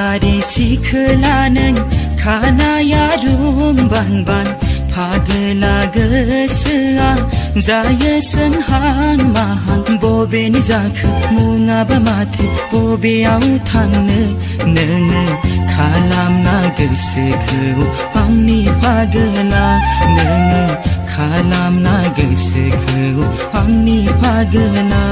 गामियारि सिखोला नों खानाया रुंबांबां फागोला गोसोआ जायो सोंहां माहां बबेनि जाखो मुङाबा माथो बबेयाव थांनो नोङो खालामना गोसोखौ आंनि फागोला नोङो खालामना गोसोखौ आंनि फागोला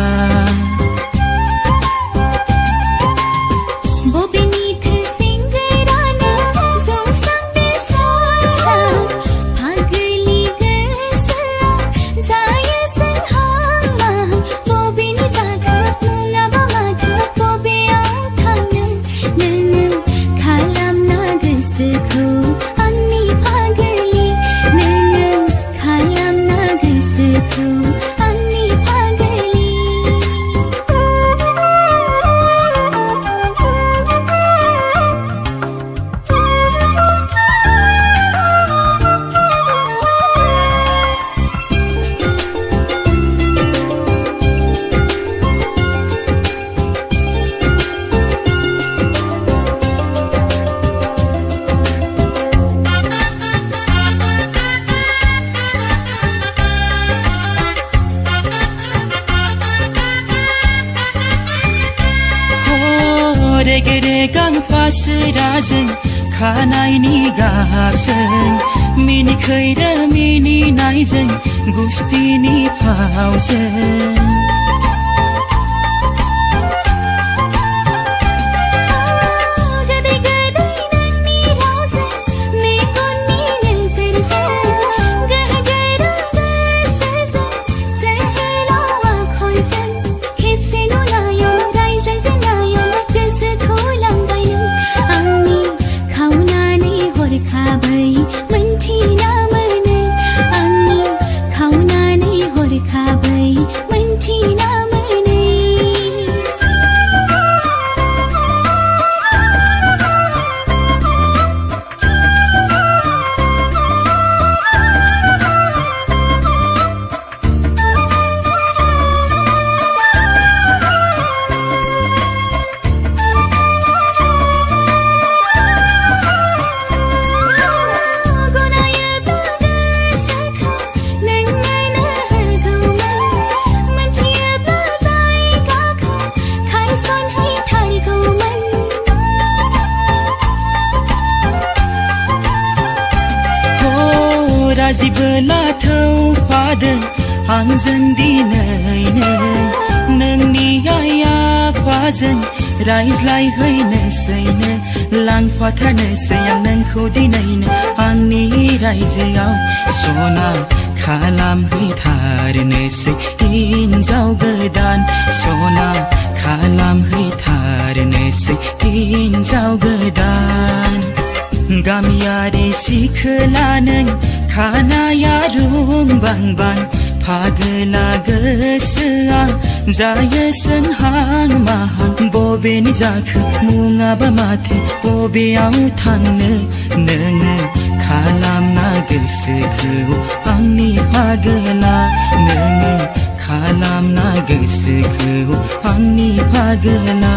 रेगे-रेगां फासोराजों खानायनि गाबजों मिनिखैरो मिनिनायजों गुस्थिनि फावजों राजिबोला थौफादों आंजों दिनैनो नोंनि आइ आफाजों रायज्लायहैनोसैनो लांफाथारनोसै आं नोंखौ दिनैनो आंनि रायजोआव सना खालामहैथारनोसै हिन्जाव गोदान सना खालामहैथारनोसै हिन्जाव गोदान गामियारि सिखोला नों खानाया रुंबांबां फागोला गोसोआ जायो सोंहां माहां बबेनि जाखो मुङाबा माथो बबेयाव थांनो नोङो खालामना गोसोखौ आंनि फागोला नोङो खालामना गोसोखौ आंनि फागोला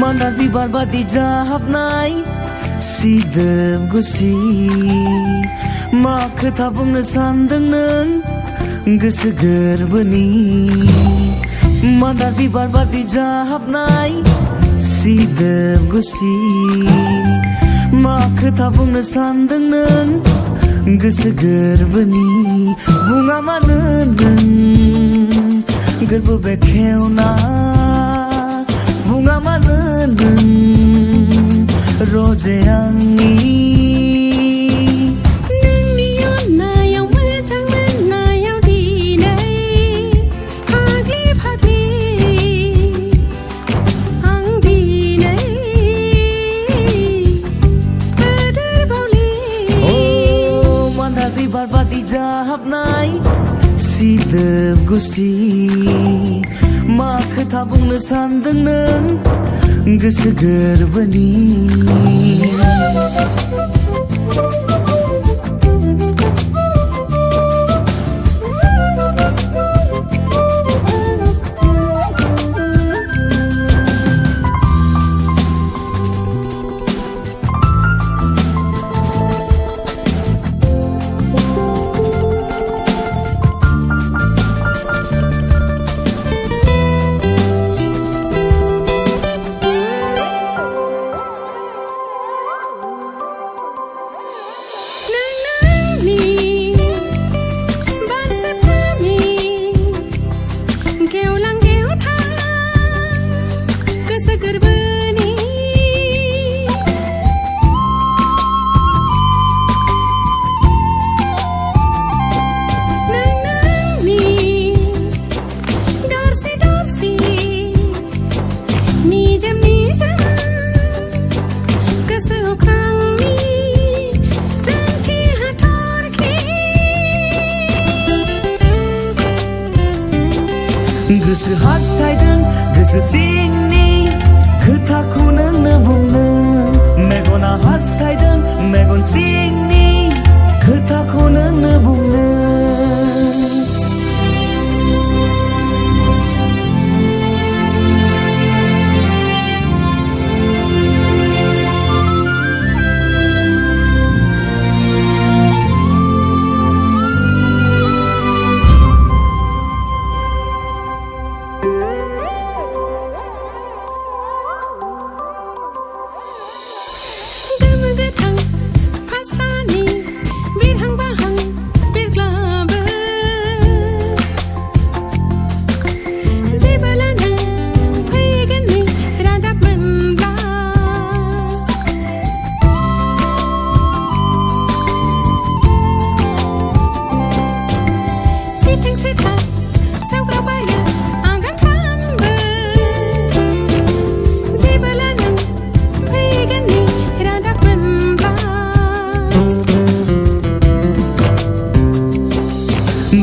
Mandat bibar badi jahab nai sidem gusi मा खोथा बुंनो सानदों नों गोसो गोरबोनि मादार बिबार बादि जाहाबनाय सिदोब गुसथि मा खोथा बुंनो सानदों नों गोसो गोरबोनि बुङा मानो नों गोरबो बेखेवना बुङा मानो नों रजे आंनि जाहाबनाय सिदोब गुसथि मा खोथा बुंनो सानदों नों गोसो गोरबोनि गोसो हास्थायदों गोसो सिंनि खोथाखौ नोंनो बुंनो मेगना हास्थायदों मेगन सिंनि खोथाखौ नोंनो बुंनो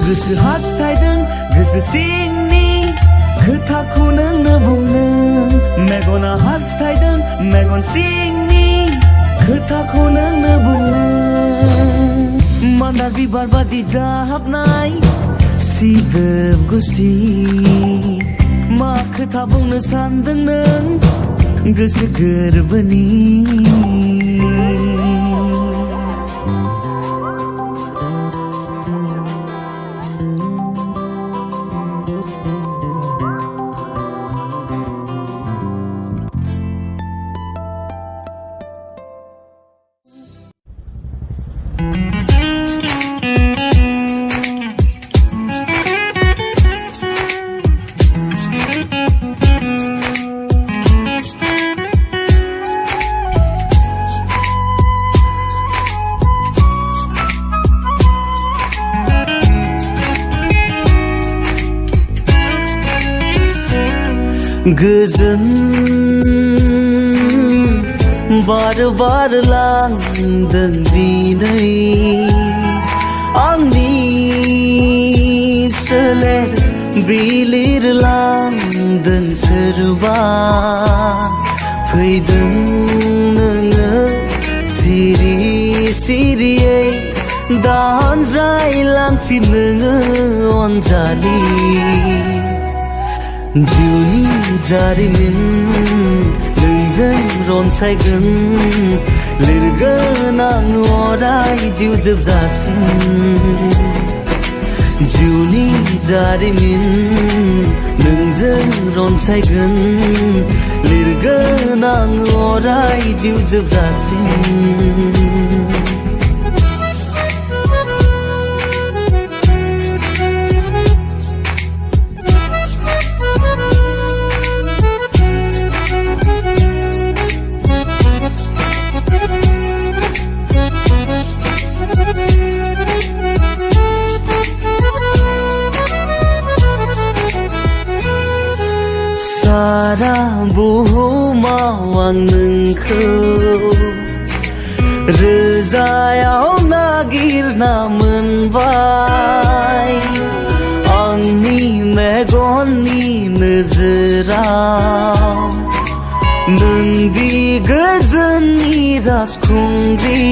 गोसो हास्थायदों गोसो सिंनि खोथाखौ नोंनो बुंनो मेगना हास्थायदों मेगन सिंनि खोथाखौ नोंनो बुंनो मादार बिबार बादि जाहाबनाय सिदोब गुसथि मा खोथा बुंनो सानदों नों गोसो गोरबोनि गोजोन बार बार लांदों दिनै आंनि सोलेर बिलिरलांदों सोरबा फैदों नोङो सिरि सिरियै दानज्रायलांफिन नोङो अनजालि जिउनि जारिमिन नोंजों रनसायगोन लिरगोन आं अराय जिउ जोबजासिम जिउनि जारिमिन नोंजों रनसायगोन लिरगोन आं अराय जिउ जोबजासिम सारा बुहुमाव आं नोंखौ रोजायाव नागिरना मोनबाय आंनि मेगननि नोजोराव नोंदि गोजोननि राजखुंग्रि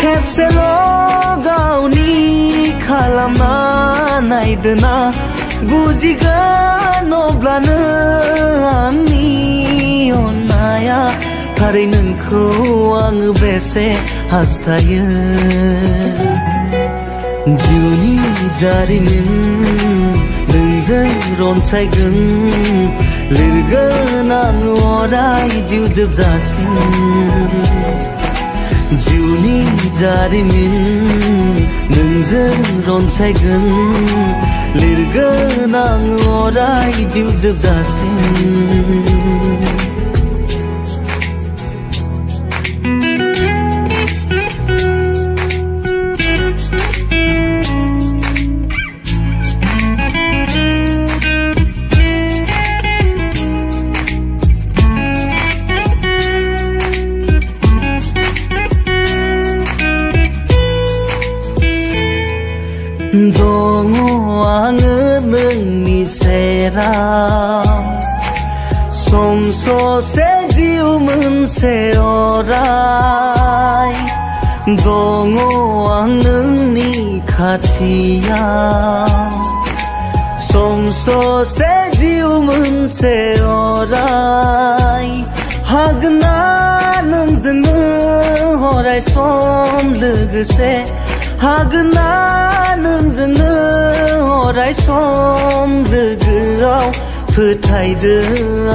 खेबसेल' गावनि खालामना नायदोना बुजिगोन अब्लानो आंनि अननाया थारै नोंखौ आङो बेसे हास्थायो जिउनि जारिमिन नोंजों रनसायगोन लिरगोन आं अराय जिउ जोबजासिम जिउनि जारिमिन नोंजों रनसायगोन लिरगोन आं अराय जिउ जोबजासिम दङ आङो नोंनि सेराव सम ससे जिउ मोनसे अराय दङ आं नोंनि खाथियाव सम ससे जिउ मोनसे अराय हागोन ना नोंजोंनो अराय सम लोगोसे हागोन ना नोंजोंनो अराय सम लोगोआव फोथायदो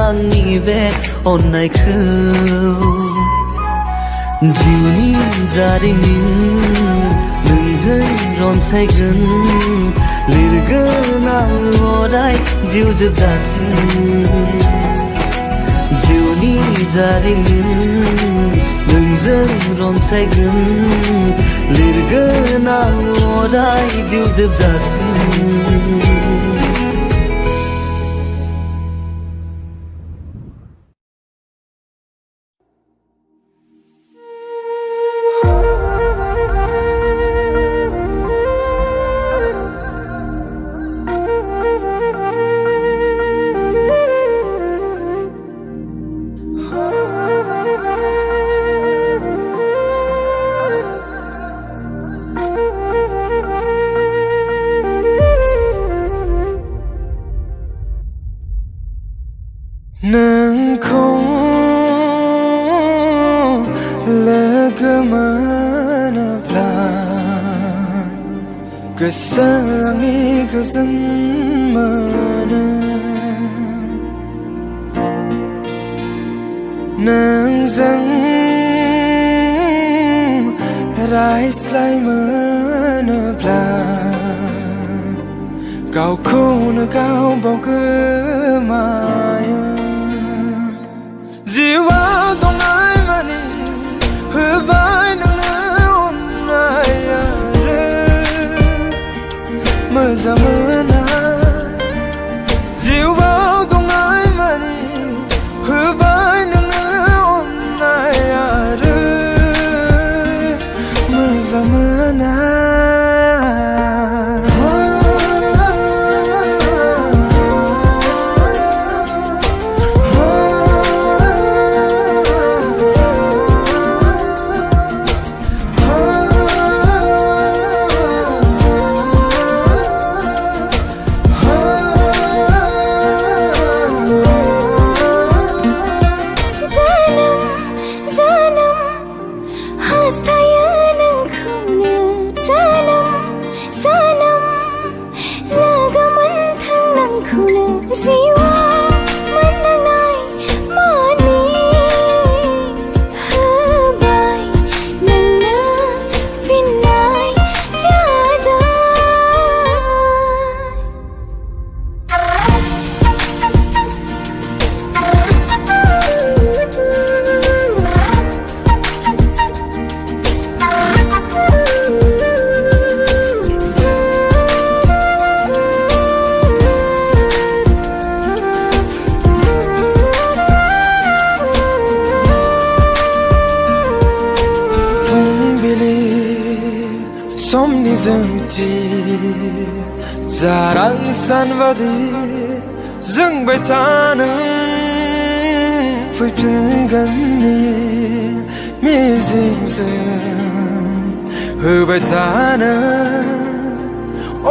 आंनि बे अननायखौ जिउनि जारिमिन नोंजों रनसायगोन लिरगोन आं अराय जिउ जोबजासिम जिउनि जारिमिन नोंजों रनसायगोन लिरगोन आं अराय जिउ जोबजासिम नोंखौ लोगो मोनोब्ला गोसोनि गोजोन मोनो नोंजों रायज्लाय मोनोब्ला गावखौनो गाव बावगोमायो जिउआव दंनाय मानि होबाय नोंनो अननाय आरो मोजां मोना जिउआव दंनाय मानि होबाय नोंनो अननाय आरो मोजां मोना मिजिंथि जारां सानबादि जोंबाय थानो फैफिनगोननि मिजिंजों होबाय थानो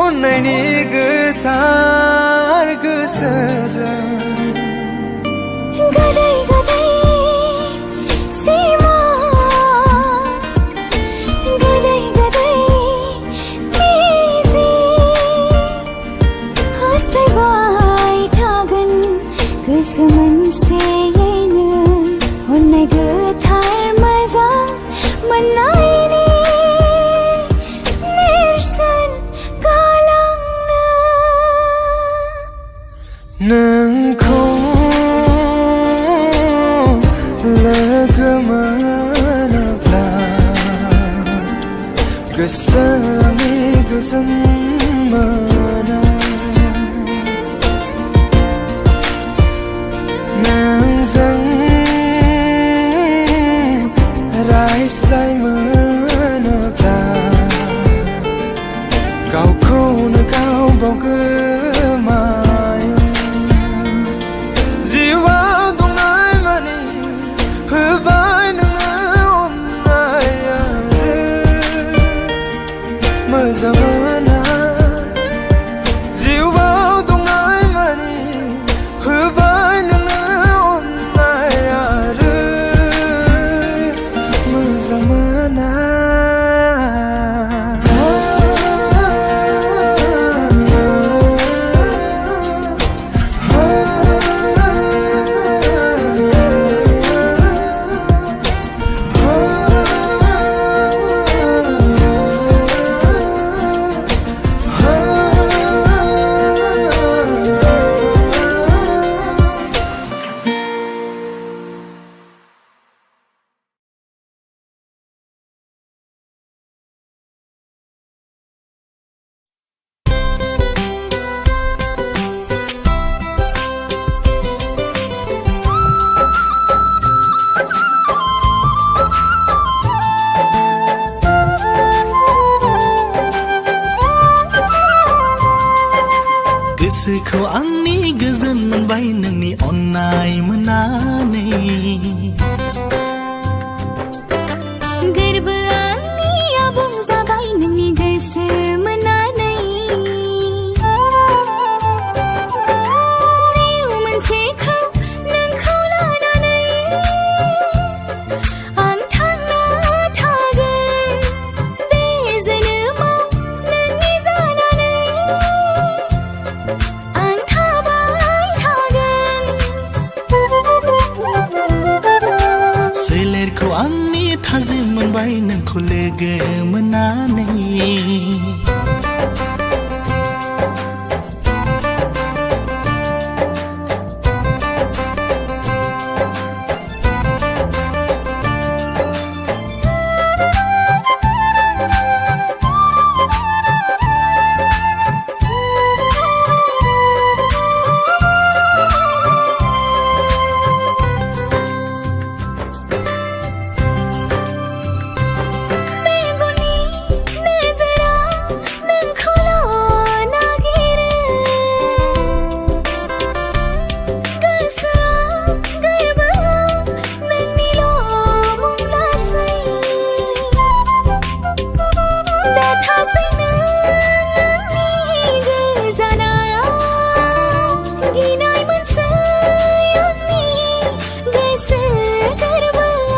अननायनि गोथार गोसोजों गदै गदै सिमा गदै गदै मिजिं हास्थायबाय थागोन गोसो मोनसेयैनो अननाय गोथार मोजां मोननायनि नेरसोन गालांनो नोंखौ लोगो मोनोब्ला गोसोनि गोजोन मोनो नोंजों रायज्लाय मोनोब्ला गावखौनो गाव बावगोमायो जिउआव दंनाय मानि होबाय नोंनो अननाय आरो मोजां मोना जिउआव दंनाय मानि होबाय नोंनो अननाय आरो मोजां मोना गोसोखौ आंनि गोजोन मोनबाय नोंनि अननाय मोननानै गोरबो आंनि आबुं जाबाय नोंनि गोसो मोननानै जिउ मोनसेखौ नोंखौ लानानै आं थांना थागोन बे जोनोमाव नोंनि जानानै आं थाबाय थागोन सोलेरखौ आंनि थाजिम मोनबाय नोंखौ लोगो मोननानै मेगननि नोजोरा नोंखौल' नागिरो गोसोआ गोरबोआव नोंनिल' मुं लासै दा थासै नोंनि गोजानायाव गिनाय मोनसै आंनि गोसो गोरबोआव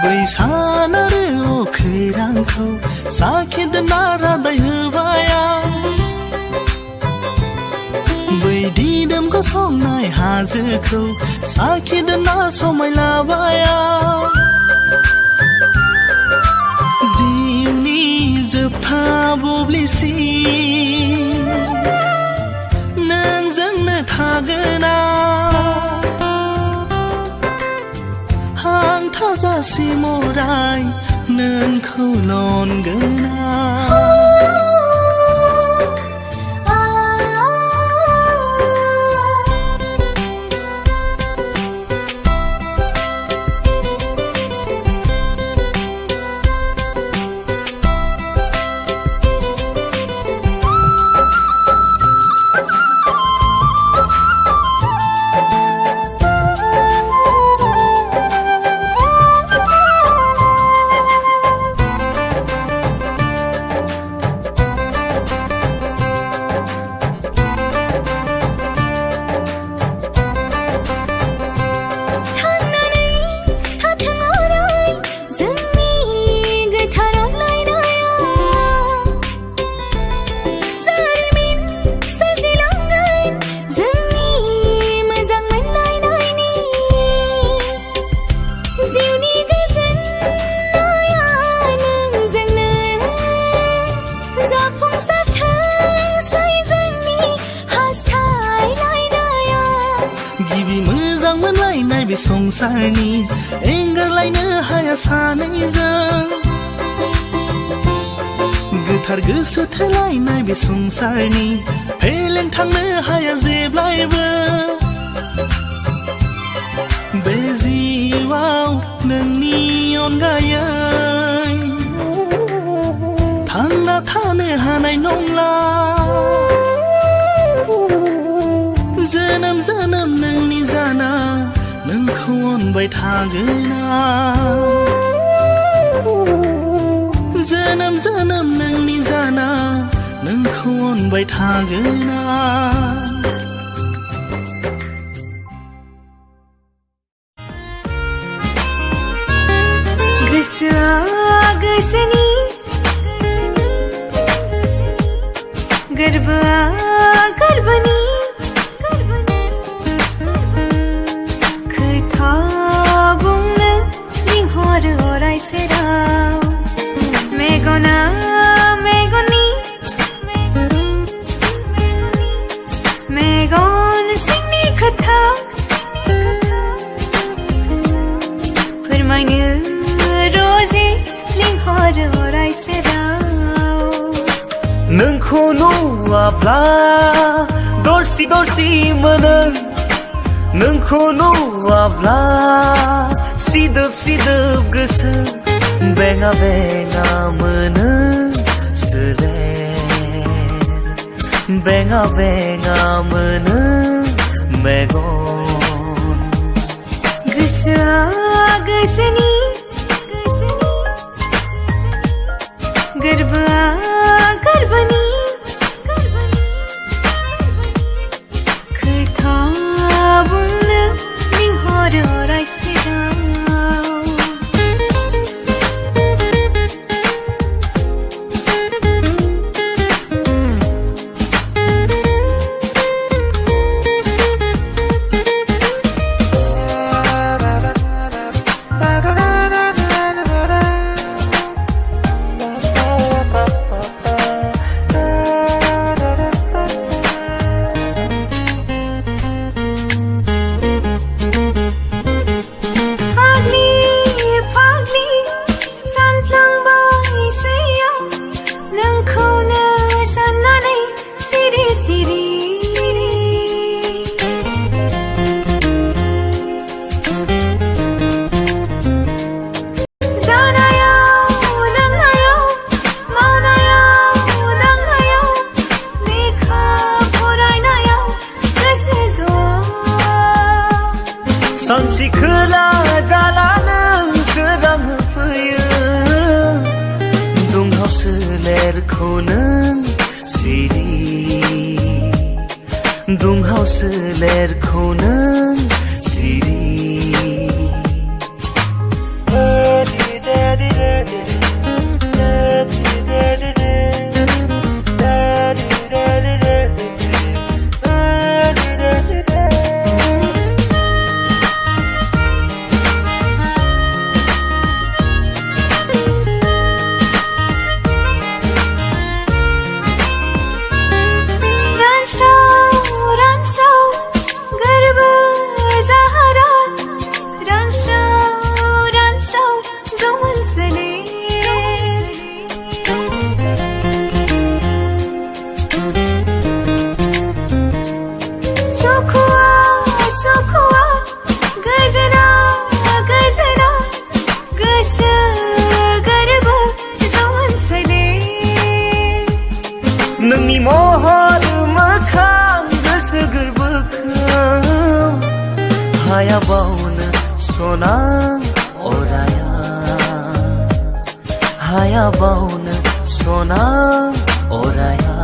बै सान आरो अखोरांखौ साखिदोना रादाय होबाय आं बै दिदोम गसंनाय हाजोखौ साखिदोना समाय लाबाय आं जिउनि जोबथा बुब्लिसिम नोंजोंनो थागोन आं थाजासिम अराय नोंखौल' अनगोन नैबे संसारनि एंगारलायनो हाया सानैजों गोथार गोसो थोलायनाय बे संसारनि फेलें थांनो हाया जेब्लायबो बे जिउआव नोंनि अनगायै थांना थानो हानाय नंला जोनोम जोनोम नोंनि जाना नोंखौ अनबाय थागोना जोनोम जोनोम नोंनि जाना नोंखौ अनबाय थागोना गोसोआ गोसोनि गोरबोआ गोरबोनि खोथा बुंनो लिंहरो अराय सेराव मेगना मेगननि मेगन सिंनि खोथा फोरमायनो रोजे लिंहरो अराय सेराव नोंखौ नुवाब्ला दरसि दरसि मोनो नोंखौ नुवाब्ला सिदोब सिदोब गोसो बेङा बेङा मोनो सोलेर बेङा बेङा मोनो मेगन गोसोआ गोसोनि गोरबोआ गोरबोनि खोथा बुंनो लिंहरो अराय सेराव सानसे खोला जाला नों सोरां होफैयो दुंहाव सोलेरखौ नों सिरि दुंहाव सोलेरखौ नों सिरि नोंनि महर मोखां गोसो गोरबोखौ हाया बावनो सना अराया हाया बावनो सना अराया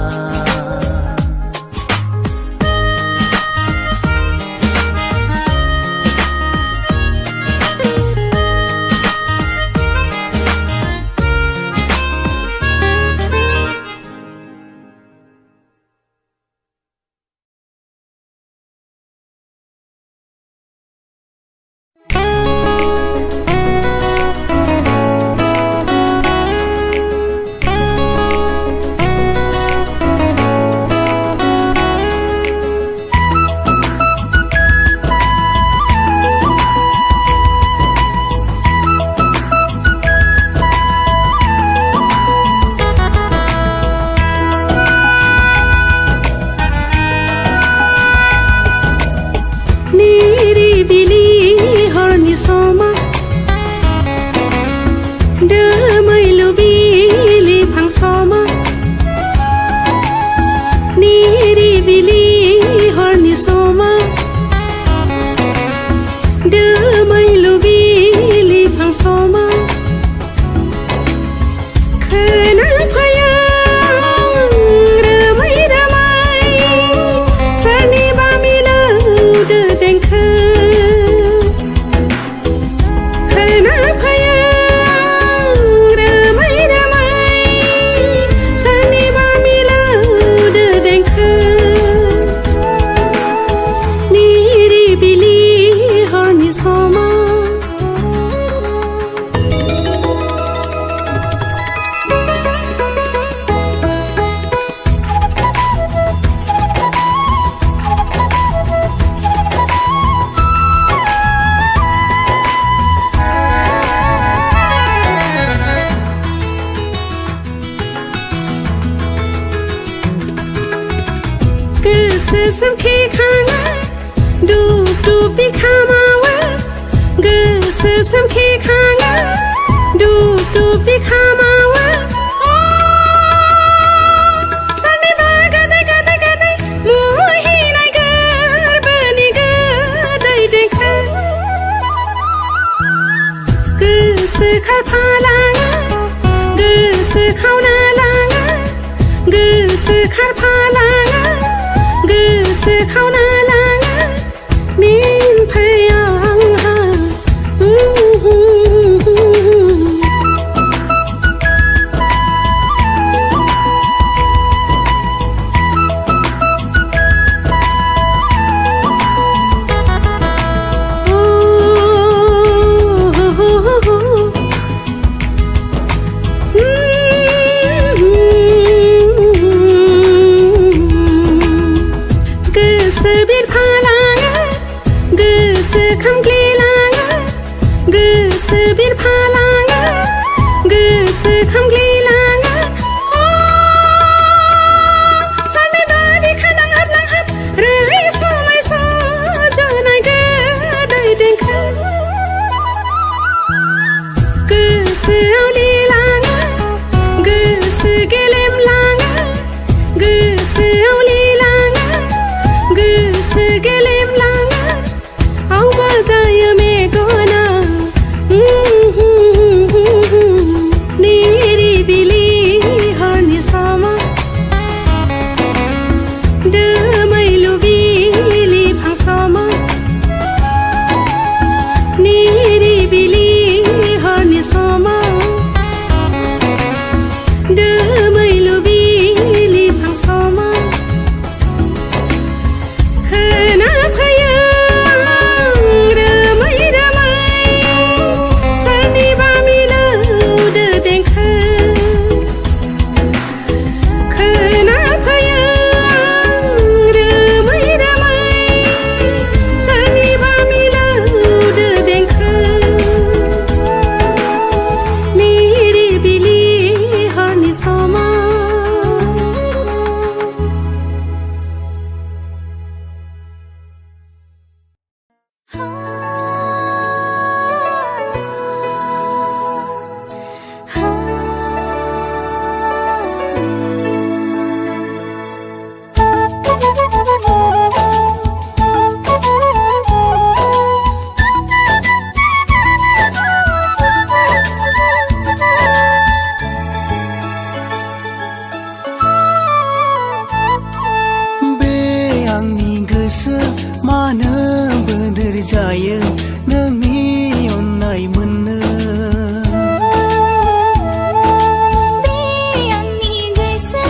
गोसो सोमखेखाङो दुब दुब बिखा मावो गोसो सोमखेखाङो दुब दुब बिखा मावो सोरनिबा गोदै गोदै गोदै मुहिनाय गोरबोनि गोदै देंखो गोसो खारफालाङो गोसो खावना लाङो गोसो खारफालाङो गोसो खावना लाङो निमफैया आंहा गोसो बिरफालाङो गोसो खामग्लिलाङो गोसो बिरफालाङो गोसो खामग्लिलाङो सोरनिबा बिखा नांहाब नांहाब रैसुमै सुजुनाय गोदै देंखो गोसोआव लिलाङो गोसो गेलेमलाङो गोसोआव लिलाङो गोसो गेलेमलाङो आवबा जायो मेगना निरिबिलि हरनि समा दोमैलु बिलिफां समा निरिबिलि हरनि समा दोमैलु बिलिफां समा खोनाफैयो रोमै रोमै सोरनिबा मिलौदो देंखो खोनाफैयो रोमै रोमै सोरनिबा मिलौदो देंखो निरिबिलि हरनि समा बे आंनि गोसो मानो बोदोर जायो नोंनि अननाय मोननो बे आंनि गोसो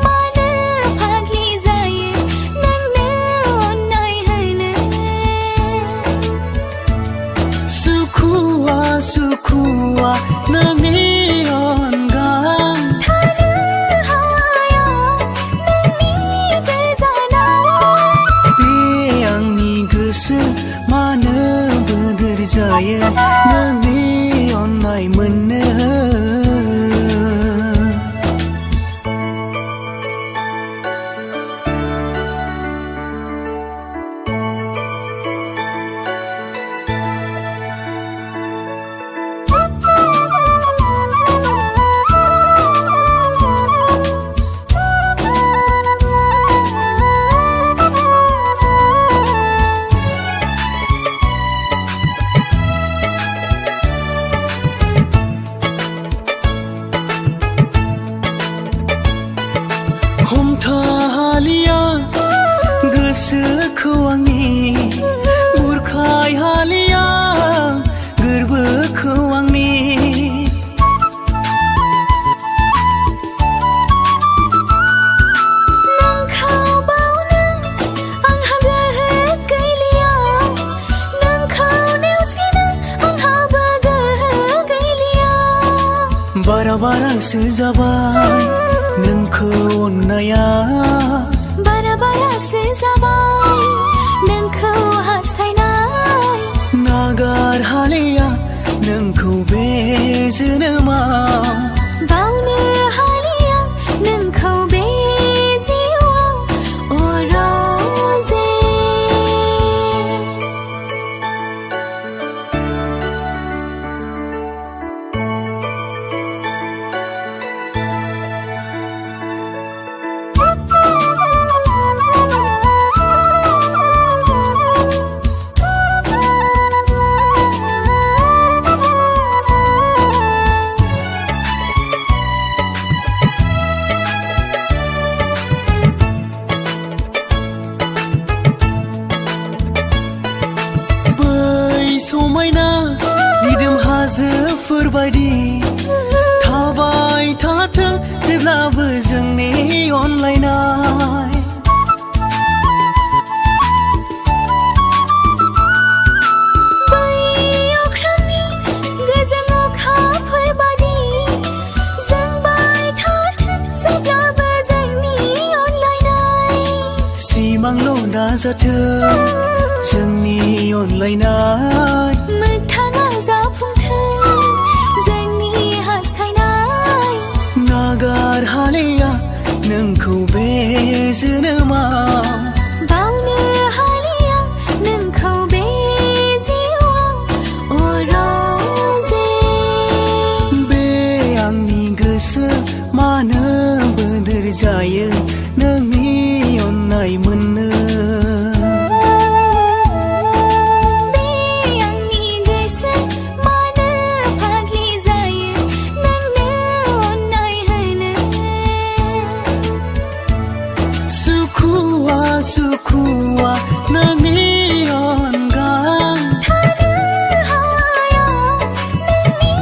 मानो फाग्लि जायो नोंनो अननाय होनो सुखुवा सुखुवा नोंनि अनगा थानो हाया नोंनि गोजानाव बे आंनि गोसो मानो बोदोर जायो नोंनि अननाय मोननो हमथाहालिया गोसोखौ आंनि बुरखाय हालिया गोरबोखौ आंनि नोंखौ बावनो आंहा गोहो गैलिया नोंखौ नेवसिनो आंहाबो गोहो गैलिया बारा बारासो जाबाय नोंखौ अननाया बारा बारासो जाबाय नोंखौ हास्थायनाय नागार हालिया नोंखौ बे जोनोमाव बावनो हालिया नोंखौ बे जिउआव अराव हाजोफोरबायदि थाबाय थाथों जेब्लाबो जोंनि अनलायनाय बै अख्रांनि गोजों अखाफोरबादि जोंबाय थाथों जेब्लाबो जोंनि अनलायनाय सिमांल' दाजाथों जोंनि अनलायनाय मोगथाङाव जाफुंथों जोंनि हास्थायनाय नागार हालिया नोंखौ बे जोनोमाव बावनो हालिया नोंखौ बे जिउआव अरजे बे आंनि गोसो मानो बोदोर जायो नोंनि अननाय मोननो बे आंनि गोसो मानो फाग्लि जायो नोंनो अननाय होनो सुखुवा नोंनि अनगा थानो हाया नोंनि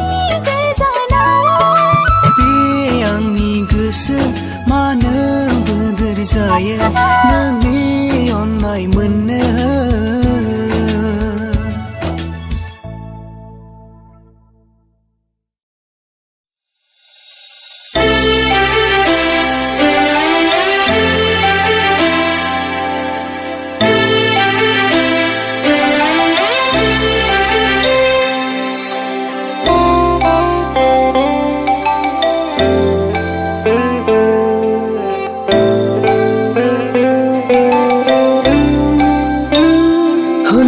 गोजानाव बे आंनि गोसो मानो बोदोर जायो नोंनि अननाय मोननो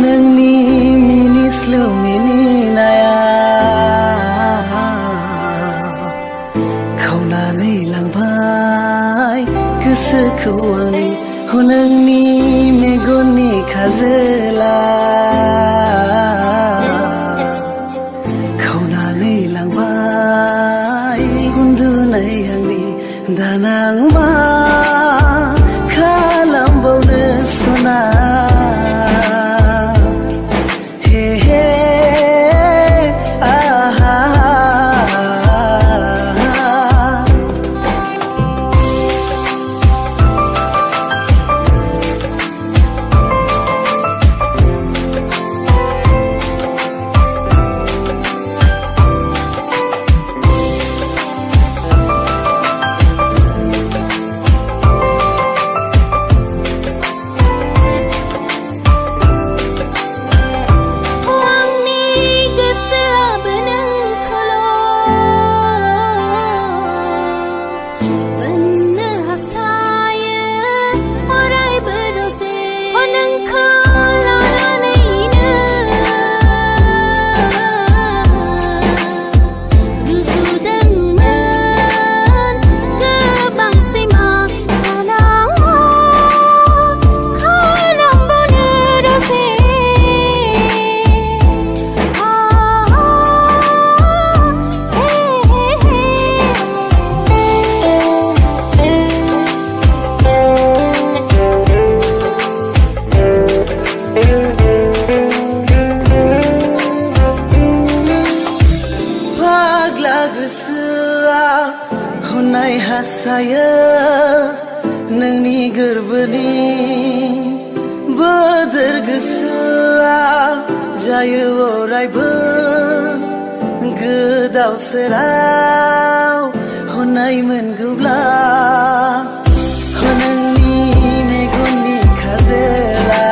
नोंनि मिनिस्लु मिनिनाया खावनानै लांबाय गोसोखौ आंनि नोंनि मेगननि खाजोला खावनानै लांबाय उन्दुनाय आंनि दाना आं मा खालामबावनो सना आंनि गोसोआबो नोंखौल' मोननो हास्थायो अरायबो दसे नोंखौ लानानैनो रुजुदोंमोन गोबां सैमा दानाव खालामबावनो दसे फाग्ला गोसोआ हनाय हास्थायो नोंनि गोरबोनि बोदोर गोसोआ जायो अरायबो गोदाव सोराव हनाय मोनगौब्ला नोंनि मेगननि खाजोला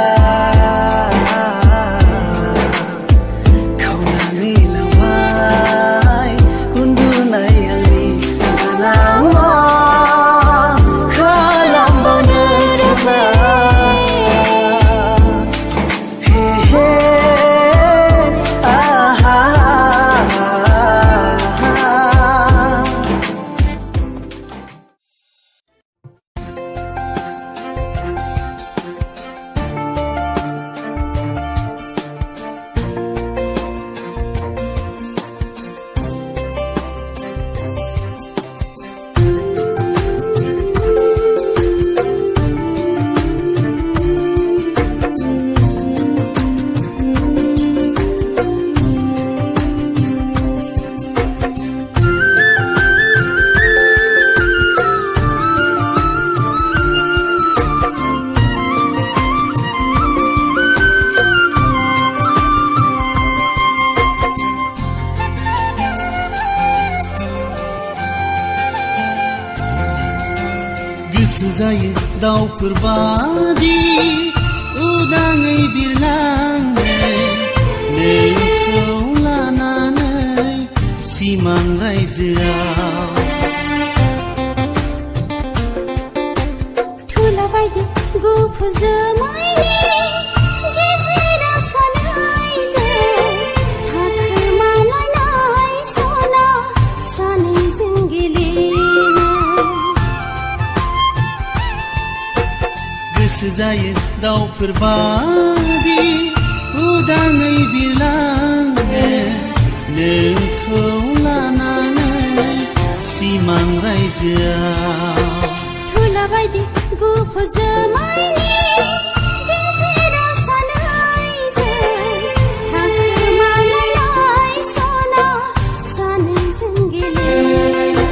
खावनानै लांबाय उन्दुनाय आंनि दाना मा खालामबावनो सना गोसो जायो दाउफोर बादि उदाङै बिरलांनो नोंखौ लानानै सिमां रायजोआव थुला बायदि गुफुर जोमैनि गेजेराव सानैजों थाखोमालायनाय सना सानैजों गेलेनो गोसो जायो दाउफोर बादि उदाङै बिरलांनो नोंखौ लानानै सिमां रायजोआव थुला बायदि गुफुर जोमैनि गेजेराव सानैजों थाखोमालायनाय सना सानैजों गेलेनो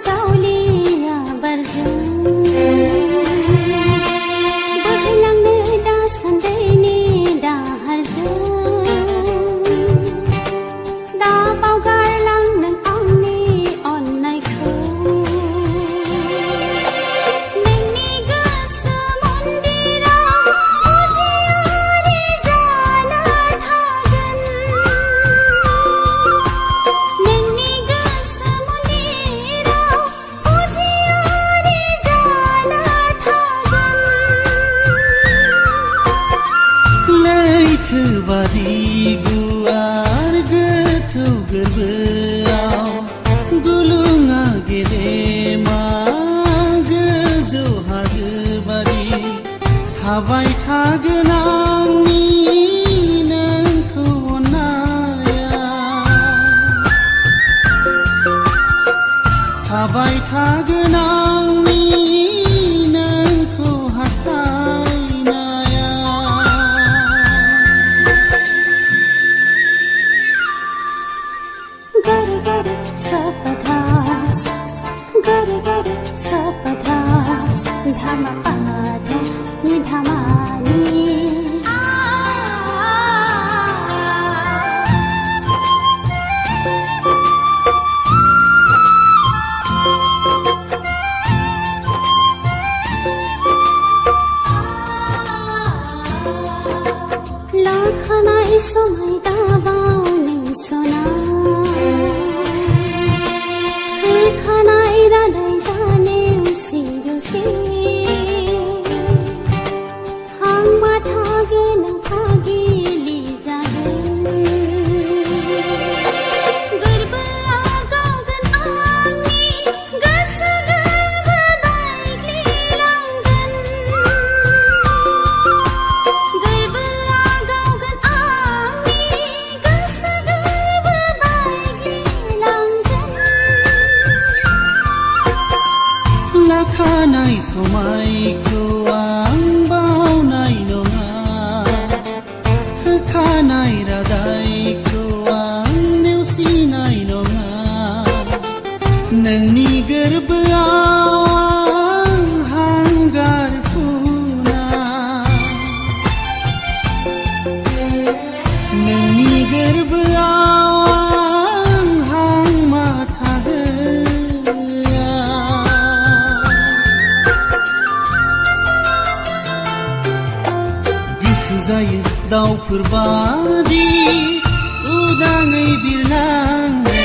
सावलिया बारजों बोहैलांनो दासान्दैनि दाहारजों दा बावगारलां नों आंनि अननायखौ नोंनि गोसो मन्दिराव उजियारि जाना थागोन नोंनि गोसो बादि गुवार गोथौ गोरबोआव गुलुङा गेदेमा गोजौ हाजो बादि थाबाय थागोन आंनि नोंखौ अननाया थाबाय थागोन आंनि नोंखौ हास्थायनाया सपधा गर गर सपधा धाम पाध निधामानी लाखनाय समाय दाबाव नों सना खानाय रानाय दाने उसी रुसी हां माथागोन फागिलि जागोन गोरबोआ गावगोन आंनि गोसो गोरबो बायग्लिलांगोन गोरबोआ गावगोन आंनि गोसो गोरबो बायग्लिलांगोन लाखानाय समायखौ आं बावनाय नङा होखानाय रादायखौ आं नेवसिनाय नङा नोंनि गोरबोआव आं हांगार फुना नोंनि गोरबोआव आं हां माथा होआ गोसो जायो दाउफोर बादि उदाङै बिरलांनो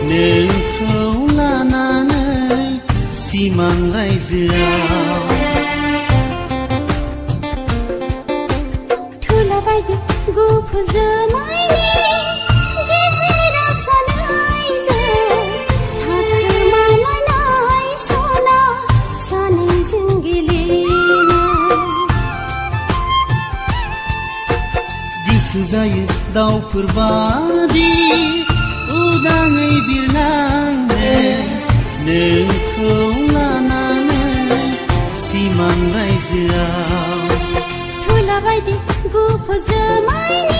नोंखौ लानानै सिमां रायजोआव थुला बायदि गुफुर जोमैनि गेजेराव सानैजों थाखोमालायनाय सना सानैजों गेलेनो गोसो जायो दाउफोर बादि उदाङै बिरलांनो नोंखौ लानानै सिमां रायजोआव थुला बायदि गुफुर जोमै